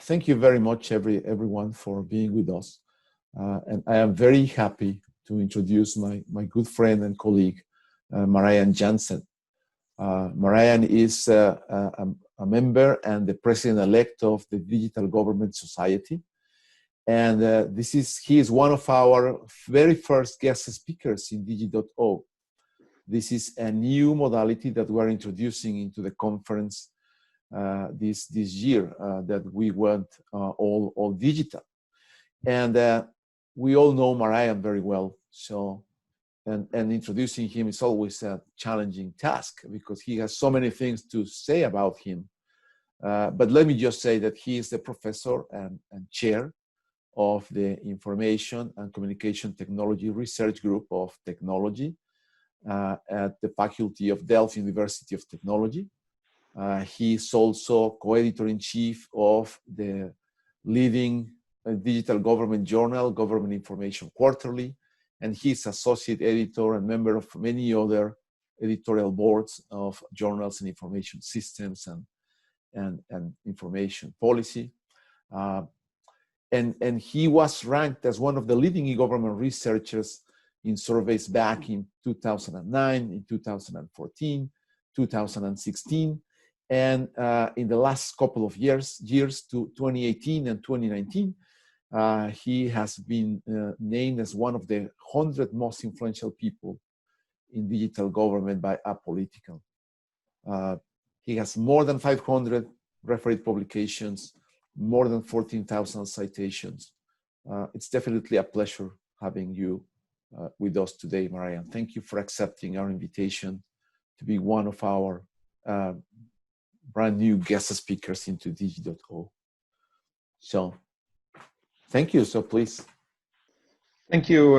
thank you very much, everyone, for being with us. And I am very happy to introduce my good friend and colleague, Marijn Janssen. Marijn is a member and the president-elect of the Digital Government Society. And he is one of our very first guest speakers in dg.o. This is a new modality that we're introducing into the conference this year, that we went all digital. And we all know Marijn very well, so and introducing him is always a challenging task because he has so many things to say about him. But let me just say that he is the professor and chair of the Information and Communication Technology Research Group of Technology at the Faculty of Delft University of Technology. He is also co-editor-in-chief of the leading digital government journal, Government Information Quarterly, and he's associate editor and member of many other editorial boards of journals and information systems and information policy. And he was ranked as one of the leading e-government researchers in surveys back in 2009, in 2014, 2016, and in the last couple of years to 2018 and 2019, he has been named as one of the 100 most influential people in digital government by Apolitical. He has more than 500 refereed publications, more than 14,000 citations. It's definitely a pleasure having you with us today, Marijn. Thank you for accepting our invitation to be one of our brand new guest speakers into dg.o. So, thank you. So please. Thank you,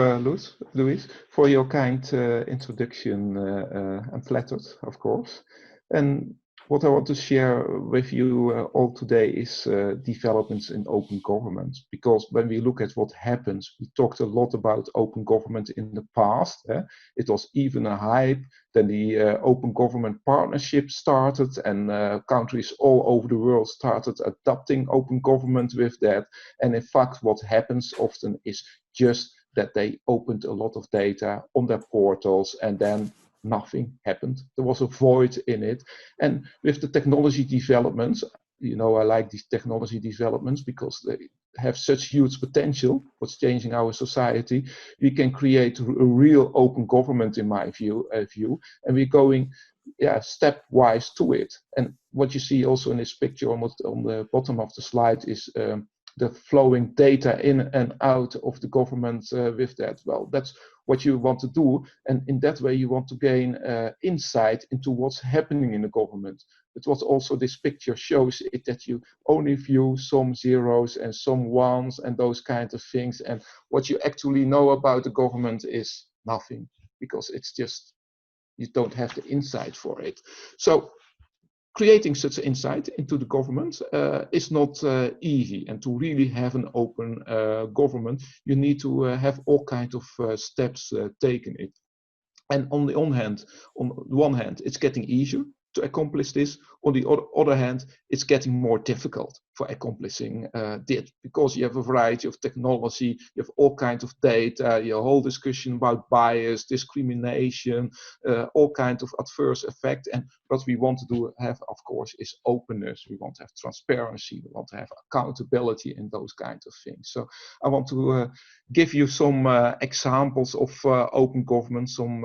Luis, for your kind introduction. I'm flattered, of course. And what I want to share with you all today is developments in open government. Because when we look at what happens, we talked a lot about open government in the past. It was even a hype. Then the Open Government Partnership started, and countries all over the world started adopting open government with that. And in fact, what happens often is just that they opened a lot of data on their portals, and then nothing happened. There was a void in it. And with the technology developments, you know, I like these technology developments because they have such huge potential what's changing our society. We can create a real open government, in my view, and we're going stepwise to it. And what you see also in this picture on the bottom of the slide is the flowing data in and out of the government with that. Well, that's what you want to do, and in that way you want to gain insight into what's happening in the government. But what also this picture shows is that you only view some zeros and some ones and those kinds of things, and what you actually know about the government is nothing, because it's just, you don't have the insight for it. So creating such insight into the government is not easy, and to really have an open government, you need to have all kinds of steps taken it. And on the one hand, it's getting easier to accomplish this. On the other hand, it's getting more difficult for accomplishing this, because you have a variety of technology, you have all kinds of data, your whole discussion about bias, discrimination, all kinds of adverse effects. And what we want to have, of course, is openness. We want to have transparency. We want to have accountability and those kinds of things. So I want to give you some examples of open government, some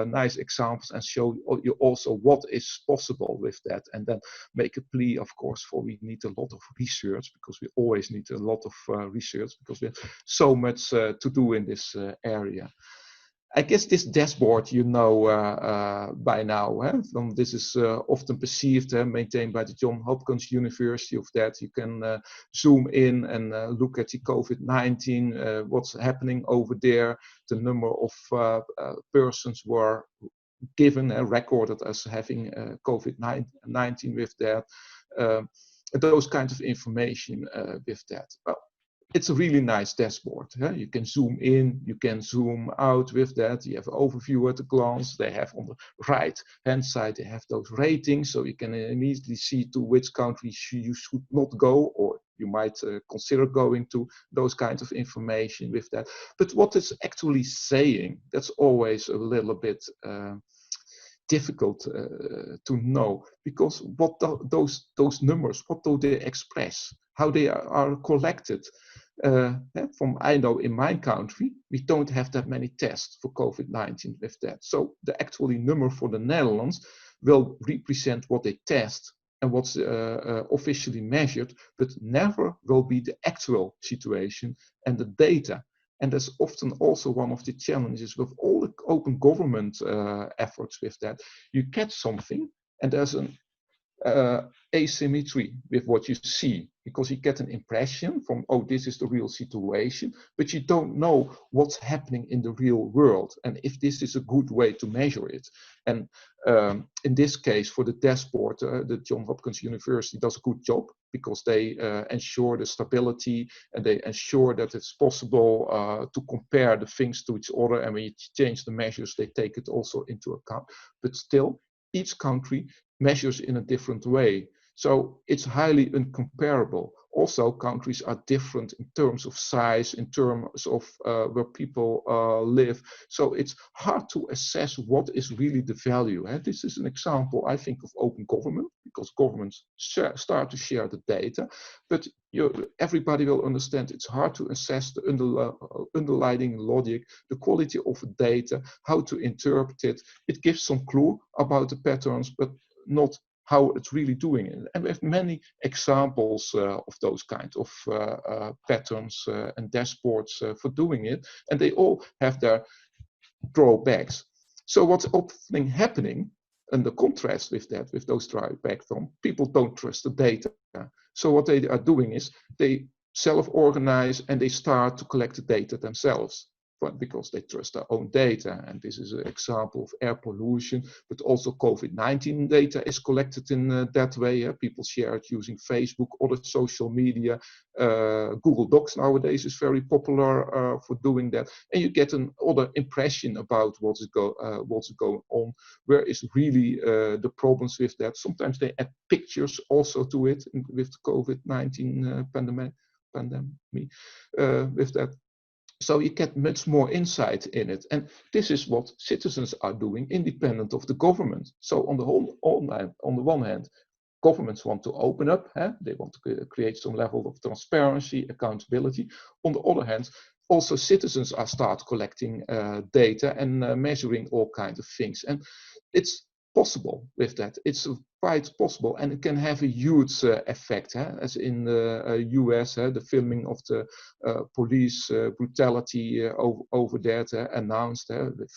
nice examples, and show you also what is possible with that, and then make a plea, of course, for we need a lot of research, because we always need a lot of research, because we have so much to do in this area. I guess this dashboard, you know by now. This is often perceived, maintained by the Johns Hopkins University, of that you can zoom in and look at the COVID-19, what's happening over there, the number of persons were given and recorded as having COVID-19 with that, those kinds of information with that. Well, it's a really nice dashboard. You can zoom in, you can zoom out with that. You have an overview at a glance. They have on the right hand side, they have those ratings, so you can immediately see to which countries you should not go, or you might consider going to those kinds of information with that. But what it's actually saying, that's always a little bit difficult to know, because what those numbers, what do they express, how they are collected. From I know in my country, we don't have that many tests for COVID-19 with that. So the actually number for the Netherlands will represent what they test and what's officially measured, but never will be the actual situation and the data. And that's often also one of the challenges with all the open government efforts with that. You get something and there's an asymmetry with what you see, because you get an impression from, oh, this is the real situation, but you don't know what's happening in the real world and if this is a good way to measure it. And in this case, for the dashboard, the Johns Hopkins University does a good job, because they ensure the stability and they ensure that it's possible to compare the things to each other, and when you change the measures, they take it also into account. But still, each country measures in a different way. So it's highly incomparable. Also, countries are different in terms of size, in terms of where people live. So it's hard to assess what is really the value. This is an example, I think, of open government, because governments start to share the data. But everybody will understand it's hard to assess the underlying logic, the quality of the data, how to interpret it. It gives some clue about the patterns, but not how it's really doing it. And we have many examples of those kind of patterns and dashboards for doing it, and they all have their drawbacks. So what's often happening, and the contrast with that, with those drawbacks, people don't trust the data. So what they are doing is they self-organize and they start to collect the data themselves, because they trust their own data. And this is an example of air pollution, but also COVID-19 data is collected in that way. People share it using Facebook, other social media. Google Docs nowadays is very popular for doing that. And you get another impression about what's going on, where is really the problems with that. Sometimes they add pictures also to it with the COVID-19 pandemic with that. So you get much more insight in it. And this is what citizens are doing independent of the government. So on the one hand, governments want to open up, they want to create some level of transparency, accountability. On the other hand, also citizens are start collecting data and measuring all kinds of things. And it's possible with that. It's quite possible, and it can have a huge effect, as in the US, the filming of the police brutality over there announced, with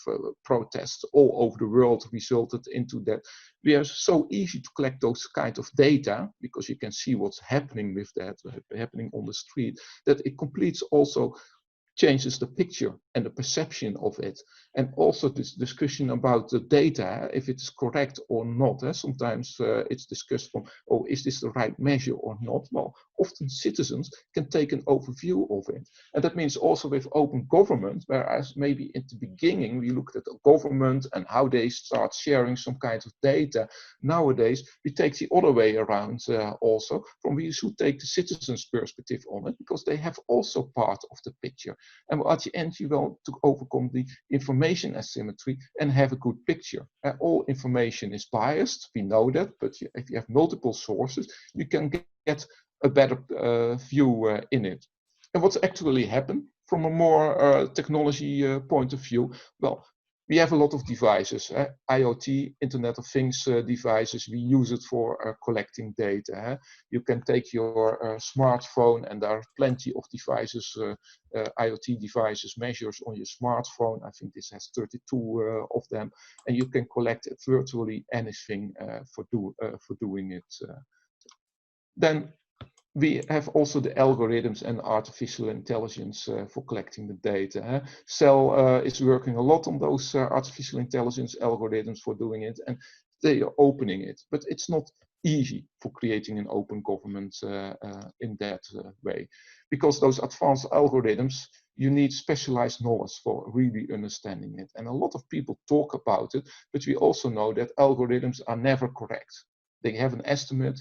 protests all over the world resulted into that. We are so easy to collect those kind of data, because you can see what's happening with that, happening on the street, that it completes also changes the picture and the perception of it. And also this discussion about the data, if it's correct or not. Sometimes it's discussed from, oh, is this the right measure or not? Well, often citizens can take an overview of it. And that means also with open government, whereas maybe at the beginning we looked at the government and how they start sharing some kind of data. Nowadays, we take the other way around also, from we should take the citizens' perspective on it, because they have also part of the picture. And at the end, you want to overcome the information asymmetry and have a good picture. All information is biased, we know that, but if you have multiple sources, you can get a better view in it. And what's actually happened from a more technology point of view? Well, we have a lot of devices, IoT, Internet of Things devices. We use it for collecting data. You can take your smartphone, and there are plenty of devices, IoT devices, measures on your smartphone. I think this has 32 of them, and you can collect virtually anything for doing it. Then we have also the algorithms and artificial intelligence for collecting the data. Cell is working a lot on those artificial intelligence algorithms for doing it, and they are opening it. But it's not easy for creating an open government in that way, because those advanced algorithms, you need specialized knowledge for really understanding it. And a lot of people talk about it, but we also know that algorithms are never correct. They have an estimate,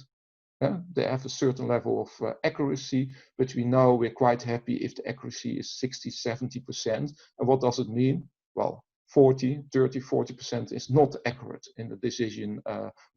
They have a certain level of accuracy, but we know we're quite happy if the accuracy is 60, 70%. And what does it mean? Well, 40% is not accurate in the decision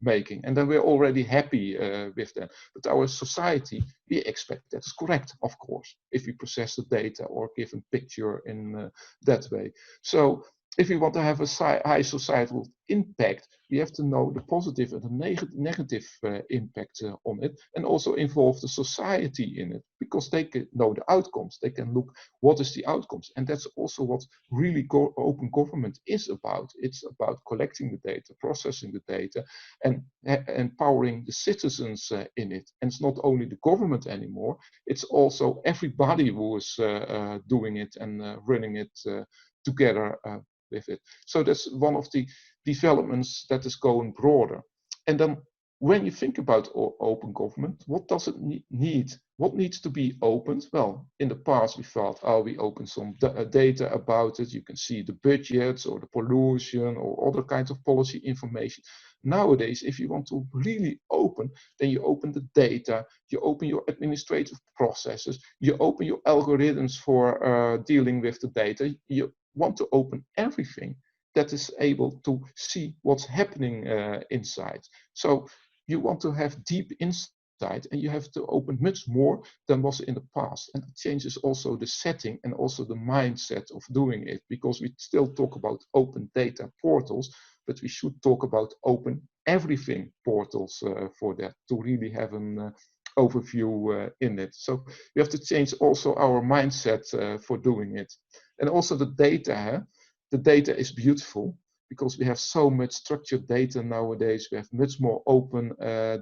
making. And then we're already happy with that. But our society, we expect that's correct, of course, if we process the data or give a picture in that way. So if we want to have a high societal impact, we have to know the positive and the negative impact on it, and also involve the society in it, because they can know the outcomes. They can look what is the outcomes, and that's also what really open government is about. It's about collecting the data, processing the data, and empowering the citizens in it. And it's not only the government anymore; it's also everybody who is doing it and running it together. With it. So that's one of the developments that is going broader. And then when you think about open government, what does it need? What needs to be opened? Well, in the past we thought, oh, we open some data about it. You can see the budgets or the pollution or other kinds of policy information. Nowadays, if you want to really open, then you open the data, you open your administrative processes, you open your algorithms for dealing with the data, you want to open everything that is able to see what's happening inside. So you want to have deep insight, and you have to open much more than was in the past. And it changes also the setting and also the mindset of doing it, because we still talk about open data portals, but we should talk about open everything portals for that, to really have an overview in it. So we have to change also our mindset for doing it. And also the data, the data is beautiful because we have so much structured data nowadays. We have much more open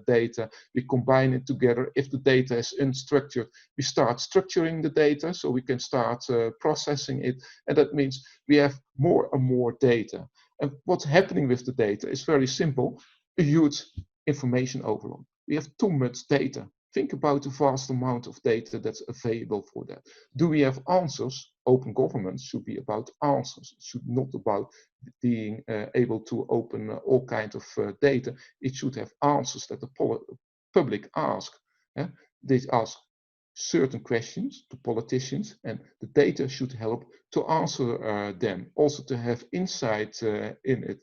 data. We combine it together. If the data is unstructured, we start structuring the data so we can start processing it. And that means we have more and more data. And what's happening with the data is very simple: a huge information overload. We have too much data. Think about the vast amount of data that's available for that. Do we have answers? Open government should be about answers. It should not about being able to open all kinds of data. It should have answers that the public ask. They ask certain questions to politicians, and the data should help to answer them, also to have insight in it.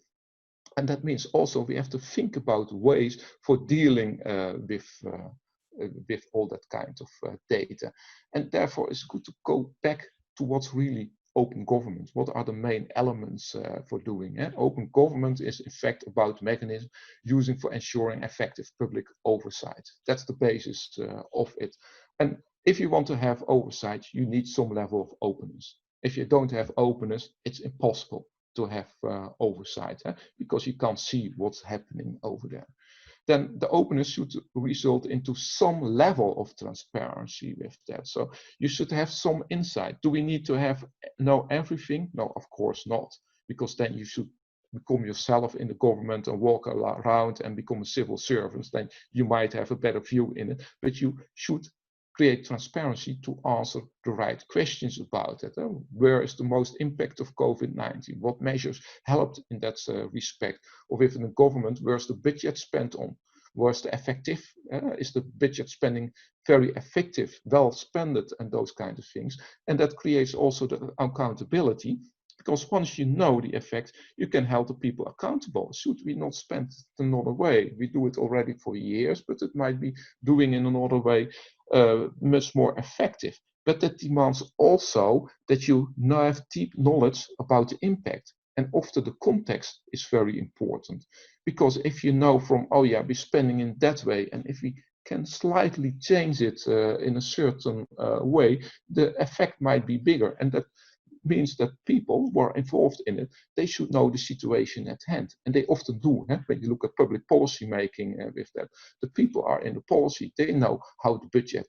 And that means also we have to think about ways for dealing with all that kind of data. And therefore it's good to go back to what's really open government. What are the main elements for doing it? Open government is in fact about mechanisms using for ensuring effective public oversight. That's the basis of it. And if you want to have oversight, you need some level of openness. If you don't have openness, it's impossible to have oversight, because you can't see what's happening over there. Then the openness should result into some level of transparency with that. So you should have some insight. Do we need to know everything? No, of course not, because then you should become yourself in the government and walk around and become a civil servant. Then you might have a better view in it, but you should create transparency to answer the right questions about it. Where is the most impact of COVID-19? What measures helped in that respect? Or within the government, where's the budget spent on? Where's the effective? Is the budget spending very effective, well spent, and those kind of things? And that creates also the accountability, because once you know the effect, you can hold the people accountable. Should we not spend it another way? We do it already for years, but it might be doing in another way much more effective. But that demands also that you now have deep knowledge about the impact. And often the context is very important, because if you know from, oh yeah, we're spending in that way, and if we can slightly change it in a certain way, the effect might be bigger. And that means that people who are involved in it, they should know the situation at hand. And they often do. When you look at public policy making with that, the people are in the policy, they know how the budget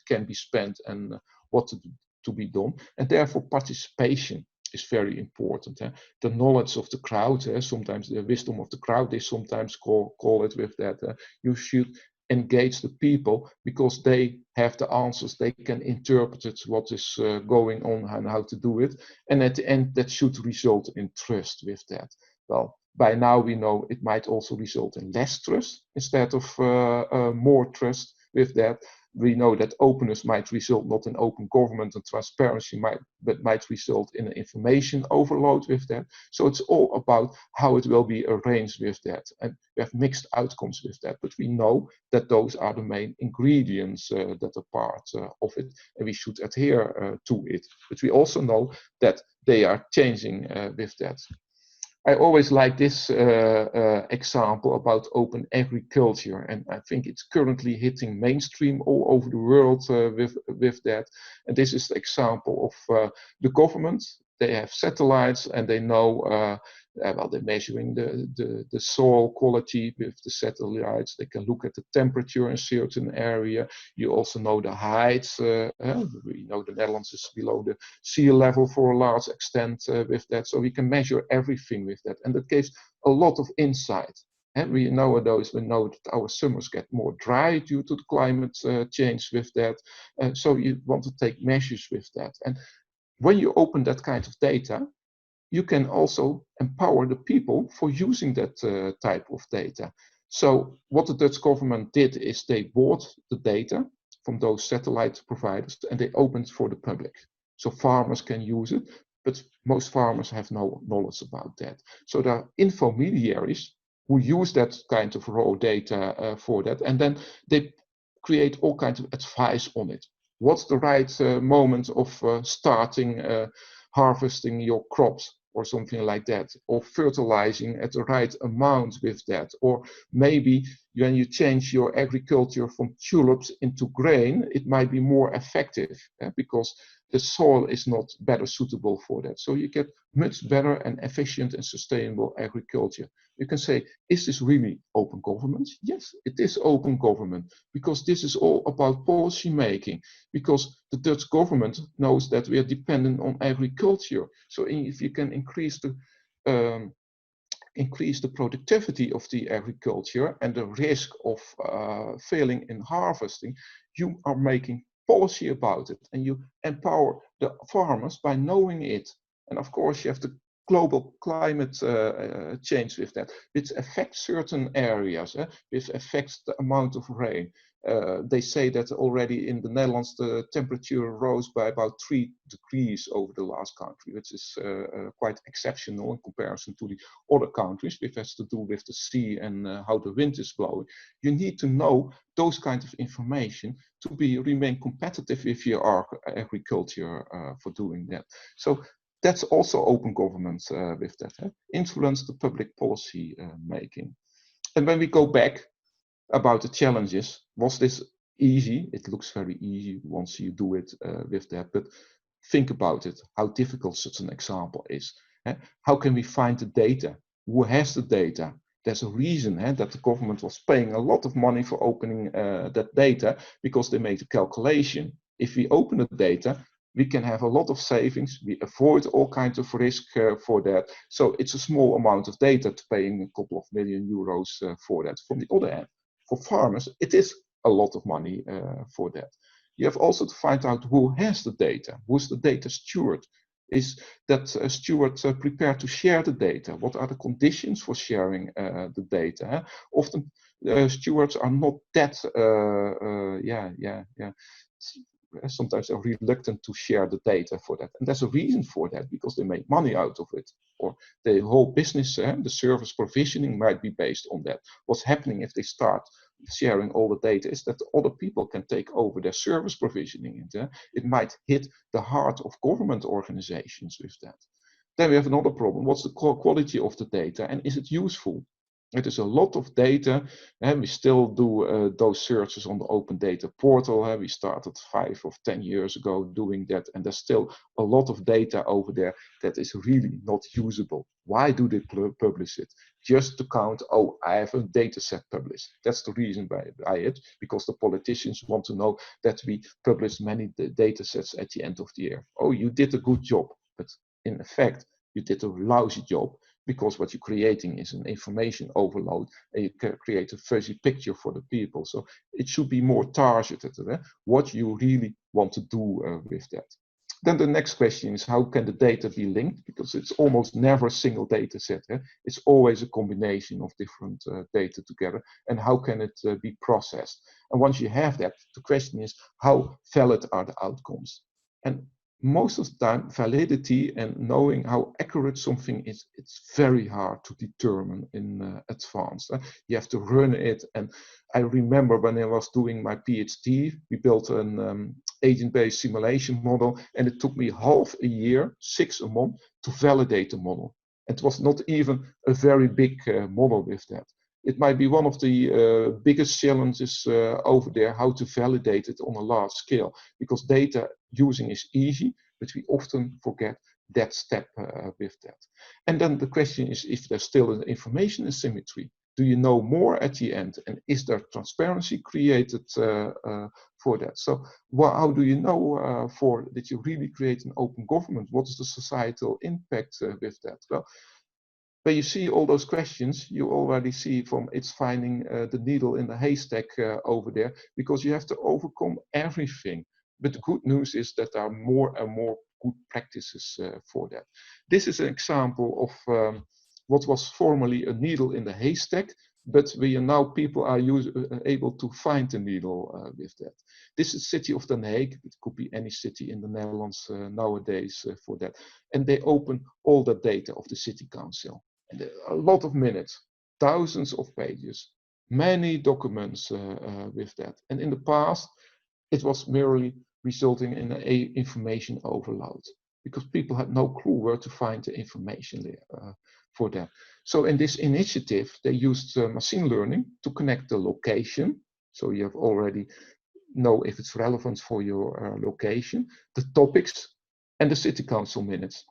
can be spent and what to be done. And therefore participation is very important. The knowledge of the crowd, sometimes the wisdom of the crowd, they sometimes call it with that. You should engage the people because they have the answers, they can interpret it, what is going on and how to do it. And at the end, that should result in trust with that. Well, By now we know it might also result in less trust instead of more trust with that. We know that openness might result not in open government and transparency, but might result in an information overload with that. So it's all about how it will be arranged with that. And we have mixed outcomes with that, but we know that those are the main ingredients that are part of it, and we should adhere to it. But we also know that they are changing with that. I always like this example about open agriculture, and I think it's currently hitting mainstream all over the world with that. And this is the example of the government. They have satellites, and they know, well, they're measuring the soil quality with the satellites. They can look at the temperature in a certain area. You also know the heights. We know the Netherlands is below the sea level for a large extent with that. So we can measure everything with that. And that gives a lot of insight. And we know that our summers get more dry due to the climate change with that. So you want to take measures with that. And when you open that kind of data, you can also empower the people for using that type of data. So what the Dutch government did is they bought the data from those satellite providers and they opened for the public. So farmers can use it, but most farmers have no knowledge about that. So there are intermediaries who use that kind of raw data for that, and then they create all kinds of advice on it. What's the right moment of starting harvesting your crops or something like that, or fertilizing at the right amount with that, or maybe when you change your agriculture from tulips into grain, it might be more effective because the soil is not better suitable for that. So you get much better and efficient and sustainable agriculture. You can say, is this really open government? Yes, it is open government, because this is all about policy making, because the Dutch government knows that we are dependent on agriculture. So if you can increase the productivity of the agriculture and the risk of failing in harvesting, you are making policy about it, and you empower the farmers by knowing it. And of course, you have the global climate change with that, which affects certain areas, which affects the amount of rain. They say that already in the Netherlands, the temperature rose by about 3 degrees over the last country, which is quite exceptional in comparison to the other countries, which has to do with the sea and how the wind is blowing. You need to know those kinds of information to remain competitive with your agriculture for doing that. So that's also open government with that, influence the public policy making. And when we go back about the challenges, was this easy? It looks very easy once you do it with that, but think about it, how difficult such an example is. How can we find the data? Who has the data? There's a reason that the government was paying a lot of money for opening that data, because they made a calculation. If we open the data, we can have a lot of savings. We avoid all kinds of risk for that. So it's a small amount of data to paying a couple of million euros for that. From the other hand, for farmers, it is a lot of money for that. You have also to find out who has the data. Who's the data steward? Is that steward prepared to share the data? What are the conditions for sharing the data? Often stewards are not that, sometimes are reluctant to share the data for that. And there's a reason for that, because they make money out of it. Or the whole business, the service provisioning might be based on that. What's happening if they start sharing all the data is that other people can take over their service provisioning. And it might hit the heart of government organizations with that. Then we have another problem. What's the quality of the data, and is it useful? It is a lot of data, and we still do those searches on the Open Data Portal. We started 5 or 10 years ago doing that, and there's still a lot of data over there that is really not usable. Why do they publish it? Just to count, oh, I have a data set published. That's the reason by it, because the politicians want to know that we publish many data sets at the end of the year. Oh, you did a good job, but in effect, you did a lousy job, because what you're creating is an information overload, and you can create a fuzzy picture for the people. So it should be more targeted, what you really want to do with that. Then the next question is, how can the data be linked? Because it's almost never a single data set. It's always a combination of different data together. And how can it be processed? And once you have that, the question is, how valid are the outcomes? And most of the time, validity and knowing how accurate something is, it's very hard to determine in advance. You have to run it. And I remember when I was doing my PhD, we built an agent-based simulation model, and it took me half a year, 6 months, to validate the model. It was not even a very big model with that. It might be one of the biggest challenges over there, how to validate it on a large scale, because data using is easy, but we often forget that step with that. And then the question is if there's still an information asymmetry. Do you know more at the end? And is there transparency created for that? So how do you know that you really create an open government? What is the societal impact with that? Well, when you see all those questions, you already see from it's finding the needle in the haystack over there, because you have to overcome everything. But the good news is that there are more and more good practices for that. This is an example of what was formerly a needle in the haystack, but people are able to find the needle with that. This is the city of Den Haag. It could be any city in the Netherlands nowadays for that. And they open all the data of the city council. And a lot of minutes, thousands of pages, many documents with that. And in the past, it was merely resulting in an information overload, because people had no clue where to find the information there for that. So in this initiative, they used machine learning to connect the location. So you have already know if it's relevant for your location, the topics, and the city council minutes.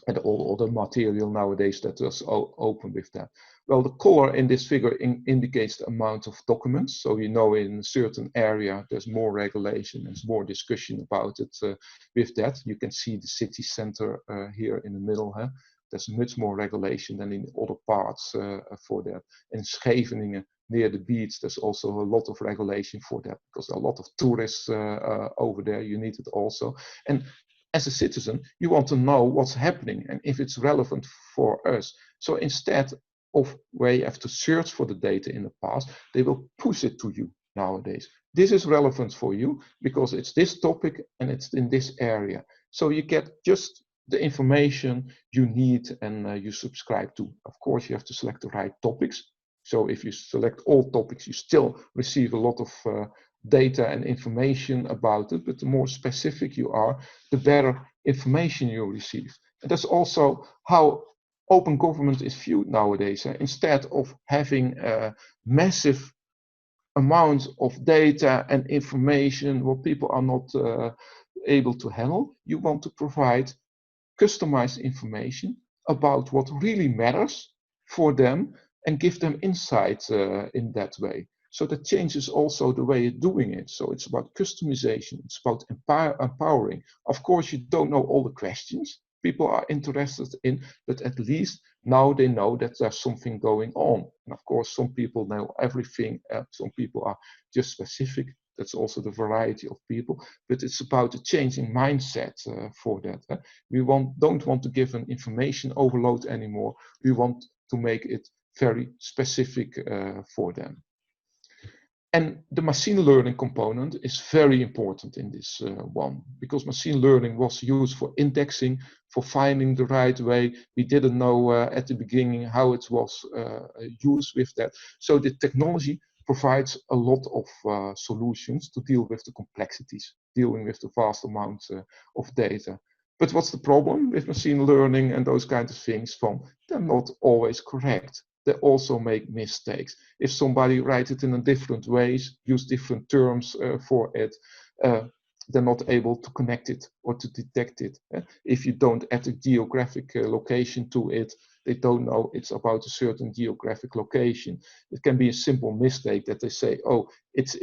And all the material nowadays that is open with that. Well, the color in this figure indicates the amount of documents. So in a certain area, there's more regulation, there's more discussion about it with that. You can see the city center here in the middle. There's much more regulation than in other parts for that. In Scheveningen, near the beach, there's also a lot of regulation for that, because there are a lot of tourists over there. You need it also. And as a citizen, you want to know what's happening and if it's relevant for us. So instead of where you have to search for the data in the past, they will push it to you nowadays. This is relevant for you because it's this topic and it's in this area. So you get just the information you need and you subscribe to. Of course, you have to select the right topics. So if you select all topics, you still receive a lot of data and information about it, but the more specific you are, the better information you receive. And that's also how open government is viewed nowadays. Instead of having massive amounts of data and information what people are not able to handle, you want to provide customized information about what really matters for them and give them insight in that way. So that changes also the way you're doing it. So it's about customization, it's about empowering. Of course, you don't know all the questions people are interested in, but at least now they know that there's something going on. And of course, some people know everything, some people are just specific. That's also the variety of people, but it's about a changing mindset for that. We don't want to give an information overload anymore. We want to make it very specific for them. And the machine learning component is very important in this one, because machine learning was used for indexing, for finding the right way. We didn't know at the beginning how it was used with that. So the technology provides a lot of solutions to deal with the complexities, dealing with the vast amounts of data. But what's the problem with machine learning and those kinds of things? They're not always correct. They also make mistakes. If somebody writes it in a different ways, use different terms for it, they're not able to connect it or to detect it. If you don't add a geographic location to it, they don't know it's about a certain geographic location. It can be a simple mistake that they say, oh, it's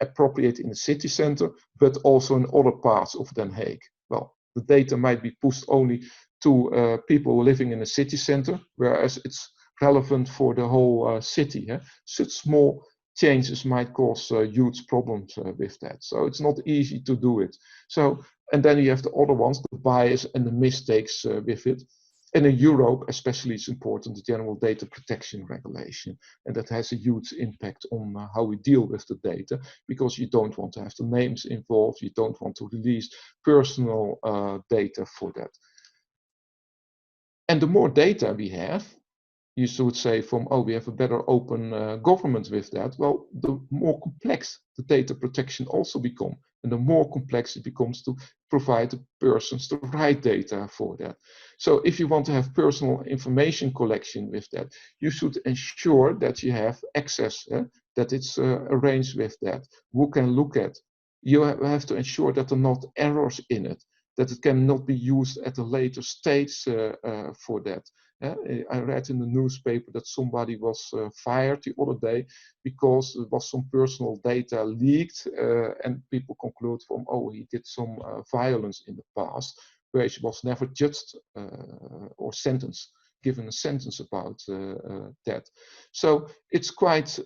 appropriate in the city center, but also in other parts of Den Haag. Well, the data might be pushed only to people living in a city center, whereas it's relevant for the whole city. Such small changes might cause huge problems with that. So it's not easy to do it. So, and then you have the other ones, the bias and the mistakes with it. And in Europe, especially, it's important, the General Data Protection Regulation. And that has a huge impact on how we deal with the data, because you don't want to have the names involved. You don't want to release personal data for that. And the more data we have, you should say from, oh, we have a better open government with that. Well, the more complex the data protection also becomes, and the more complex it becomes to provide the persons the right data for that. So if you want to have personal information collection with that, you should ensure that you have access, that it's arranged with that. Who can look at? You have to ensure that there are not errors in it, that it cannot be used at a later stage for that. I read in the newspaper that somebody was fired the other day because there was some personal data leaked, and people conclude from, oh, he did some violence in the past, where he was never judged or sentenced, given a sentence about that. So it's quite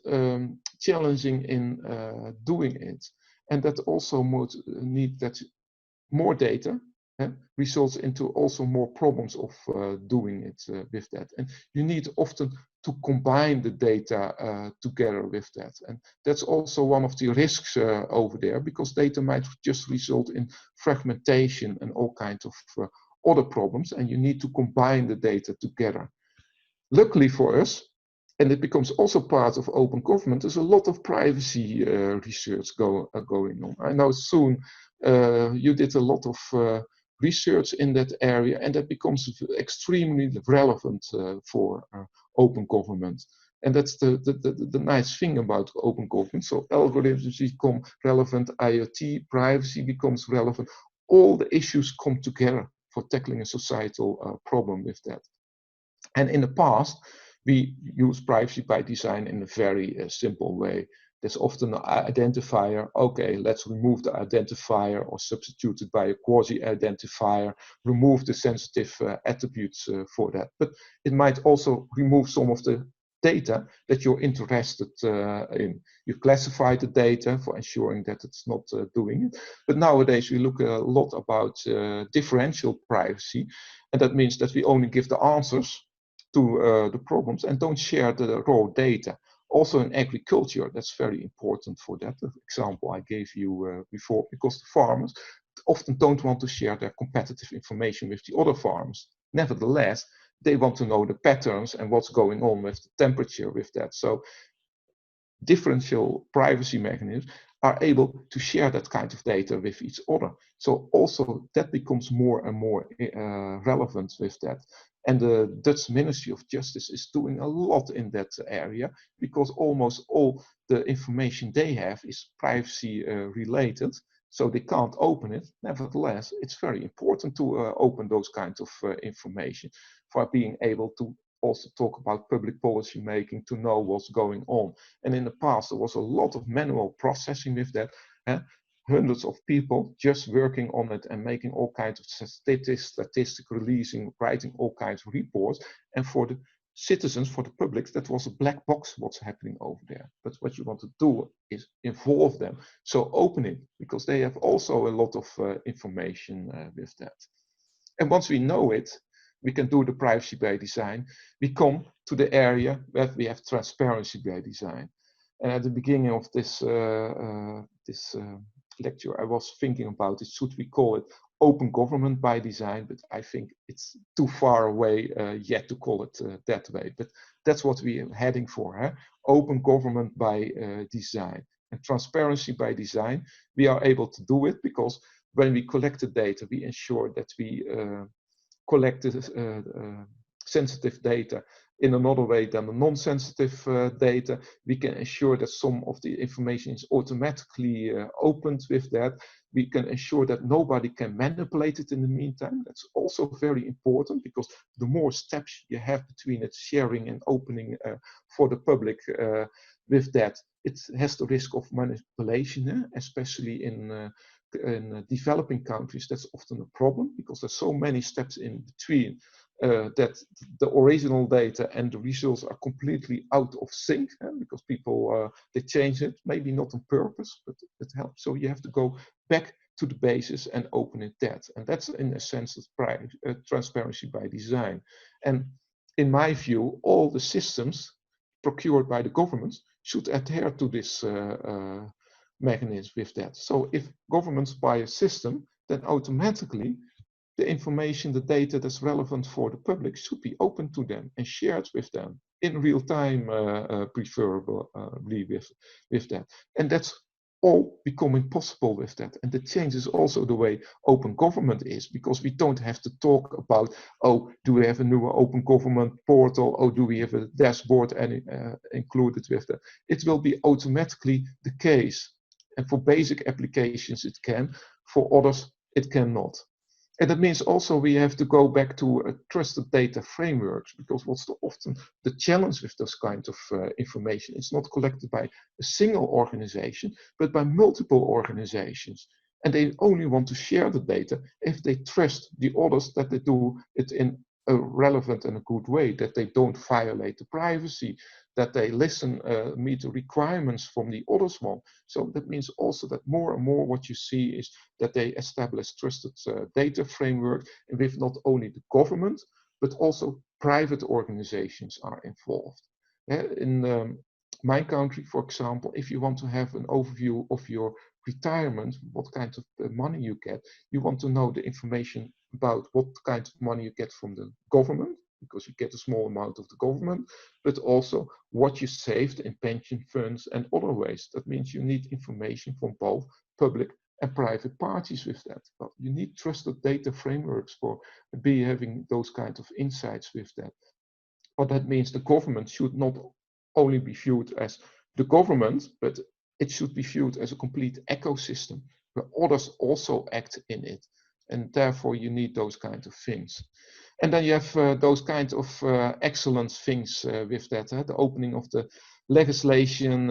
challenging in doing it, and that also would need that more data results into also more problems of doing it with that. And you need often to combine the data together with that. And that's also one of the risks over there, because data might just result in fragmentation and all kinds of other problems, and you need to combine the data together. Luckily for us, and it becomes also part of open government, there's a lot of privacy research going on. I know soon you did a lot of research in that area, and that becomes extremely relevant for open government. And that's the nice thing about open government. So algorithms become relevant, IoT, privacy becomes relevant. All the issues come together for tackling a societal problem with that. And in the past, we use privacy by design in a very simple way. There's often an identifier. Okay, let's remove the identifier or substitute it by a quasi-identifier, remove the sensitive attributes for that. But it might also remove some of the data that you're interested in. You classify the data for ensuring that it's not doing it. But nowadays we look a lot about differential privacy, and that means that we only give the answers to the problems and don't share the raw data. Also in agriculture, that's very important for that. The example I gave you before, because the farmers often don't want to share their competitive information with the other farmers. Nevertheless, they want to know the patterns and what's going on with the temperature with that. So differential privacy mechanisms are able to share that kind of data with each other. So also that becomes more and more relevant with that. And the Dutch Ministry of Justice is doing a lot in that area, because almost all the information they have is privacy related, so they can't open it. Nevertheless, it's very important to open those kinds of information for being able to also talk about public policy making, to know what's going on. And in the past, there was a lot of manual processing with that. Hundreds of people just working on it and making all kinds of statistics releasing, writing all kinds of reports. And for the citizens, for the public, that was a black box what's happening over there. But what you want to do is involve them. So open it, because they have also a lot of information with that. And once we know it, we can do the privacy by design. We come to the area where we have transparency by design. And at the beginning of this lecture, I was thinking about it. Should we call it open government by design? But I think it's too far away yet to call it that way. But that's what we are heading for, open government by design. And transparency by design, we are able to do it because when we collect the data, we ensure that we collect sensitive data in another way than the non-sensitive data. We can ensure that some of the information is automatically opened with that. We can ensure that nobody can manipulate it in the meantime. That's also very important, because the more steps you have between it sharing and opening for the public with that, it has the risk of manipulation, especially in developing countries. That's often a problem, because there's so many steps in between. that the original data and the results are completely out of sync, because people they change it, maybe not on purpose, but it helps. So you have to go back to the basis and open it that. And that's in a sense of transparency by design. And in my view, all the systems procured by the governments should adhere to this mechanism with that. So if governments buy a system, then automatically the information, the data that's relevant for the public should be open to them and shared with them in real time, preferably with that. And that's all becoming possible with that. And that changes also the way open government is, because we don't have to talk about, oh, do we have a new open government portal? Oh, do we have a dashboard included with that? It will be automatically the case. And for basic applications, it can. For others, it cannot. And that means also we have to go back to trusted data frameworks, because what's often the challenge with those kinds of information? It's not collected by a single organization, but by multiple organizations. And they only want to share the data if they trust the others that they do it in a relevant and a good way, that they don't violate the privacy, that they meet the requirements from the others one. So that means also that more and more what you see is that they establish trusted data framework, and with not only the government, but also private organizations are involved. In my country, for example, if you want to have an overview of your retirement, what kind of money you get, you want to know the information about what kind of money you get from the government, because you get a small amount of the government, but also what you saved in pension funds and other ways. That means you need information from both public and private parties with that. But you need trusted data frameworks for having those kinds of insights with that. But that means the government should not only be viewed as the government, but it should be viewed as a complete ecosystem where others also act in it. And therefore you need those kinds of things. And then you have those kinds of excellent things with that. The opening of the legislation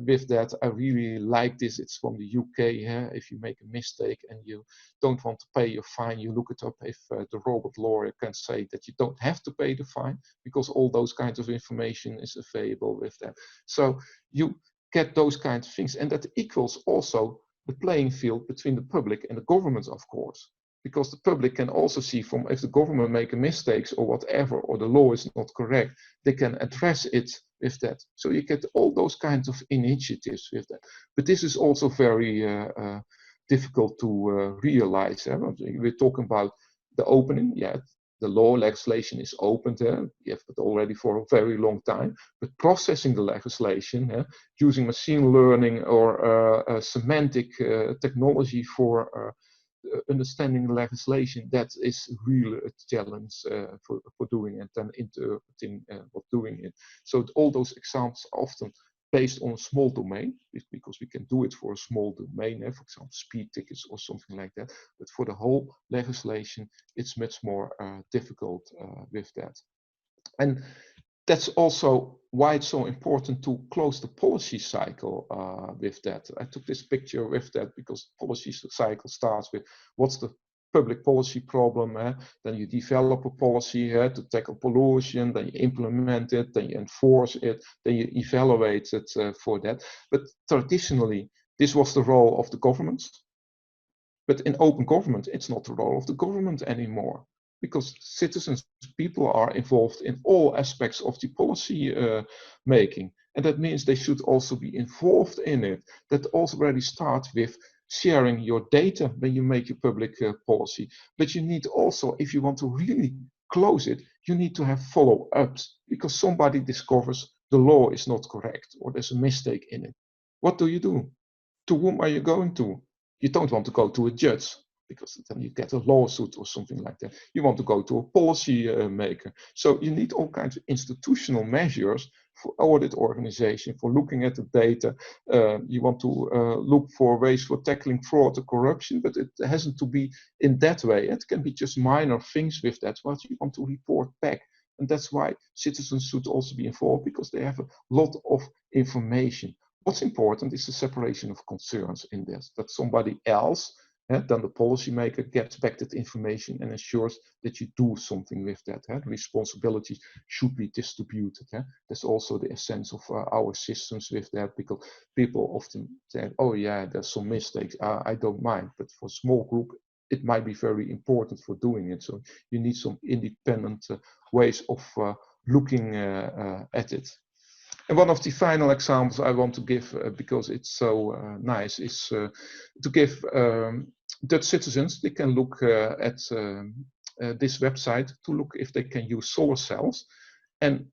with that. I really like this. It's from the UK. If you make a mistake and you don't want to pay your fine, you look it up if the robot lawyer can say that you don't have to pay the fine, because all those kinds of information is available with that. So you get those kinds of things. And that equals also the playing field between the public and the government, of course. Because the public can also see from if the government make a mistakes or whatever, or the law is not correct, they can address it with that. So you get all those kinds of initiatives with that. But this is also very difficult to realize. We're talking about the opening. Yeah, the law legislation is opened. We have it already for a very long time. But processing the legislation using machine learning or semantic technology for understanding the legislation, that is really a challenge for doing it and interpreting what doing it. So all those examples are often based on a small domain, because we can do it for a small domain, for example, speed tickets or something like that. But for the whole legislation, it's much more difficult with that. And that's also why it's so important to close the policy cycle with that. I took this picture with that because policy cycle starts with what's the public policy problem, then you develop a policy to tackle pollution, then you implement it, then you enforce it, then you evaluate it for that. But traditionally, this was the role of the governments. But in open government, it's not the role of the government anymore, because citizens, people are involved in all aspects of the policy making. And that means they should also be involved in it. That already starts with sharing your data when you make your public policy. But you need also, if you want to really close it, you need to have follow-ups, because somebody discovers the law is not correct or there's a mistake in it. What do? To whom are you going to? You don't want to go to a judge, because then you get a lawsuit or something like that. You want to go to a policy maker. So you need all kinds of institutional measures for audit organization, for looking at the data. You want to look for ways for tackling fraud or corruption, but it hasn't to be in that way. It can be just minor things with that, what you want to report back. And that's why citizens should also be involved, because they have a lot of information. What's important is the separation of concerns in this, that somebody else then the policymaker gets back that information and ensures that you do something with that. Responsibilities should be distributed. That's also the essence of our systems with that, because people often say, oh yeah, there's some mistakes, I don't mind. But for a small group, it might be very important for doing it. So you need some independent ways of looking at it. And one of the final examples I want to give, because it's so nice, is to give Dutch citizens, they can look at this website to look if they can use solar cells. And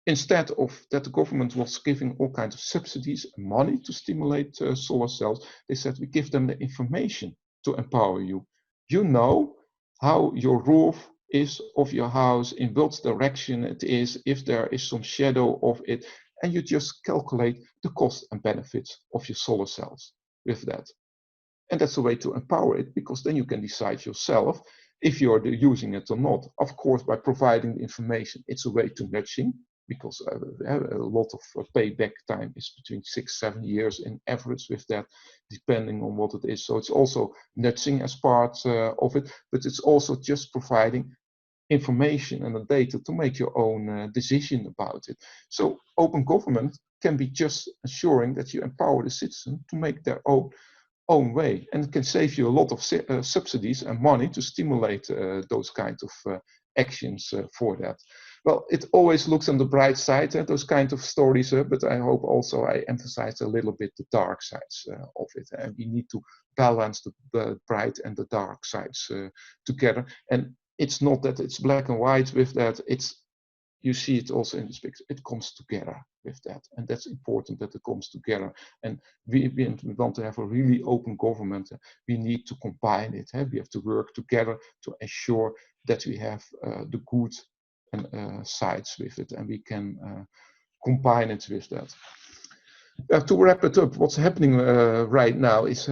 instead of that, the government was giving all kinds of subsidies and money to stimulate solar cells. They said, we give them the information to empower you. You know how your roof is of your house, in what direction it is, if there is some shadow of it, and you just calculate the cost and benefits of your solar cells with that. And that's a way to empower it, because then you can decide yourself if you're using it or not. Of course, by providing the information, it's a way to nudging, because a lot of payback time is between 6-7 years in average with that, depending on what it is. So it's also nudging as part of it, but it's also just providing information and the data to make your own decision about it. So open government can be just ensuring that you empower the citizen to make their own way, and it can save you a lot of subsidies and money to stimulate those kinds of actions for that. Well, it always looks on the bright side, those kind of stories, but I hope also I emphasize a little bit the dark sides of it, and we need to balance the bright and the dark sides together. And it's not that it's black and white with that, you see it also in the picture, it comes together with that. And that's important, that it comes together. And we want to have a really open government. We need to combine it. We have to work together to ensure that we have the good sides with it, and we can combine it with that. To wrap it up, what's happening right now is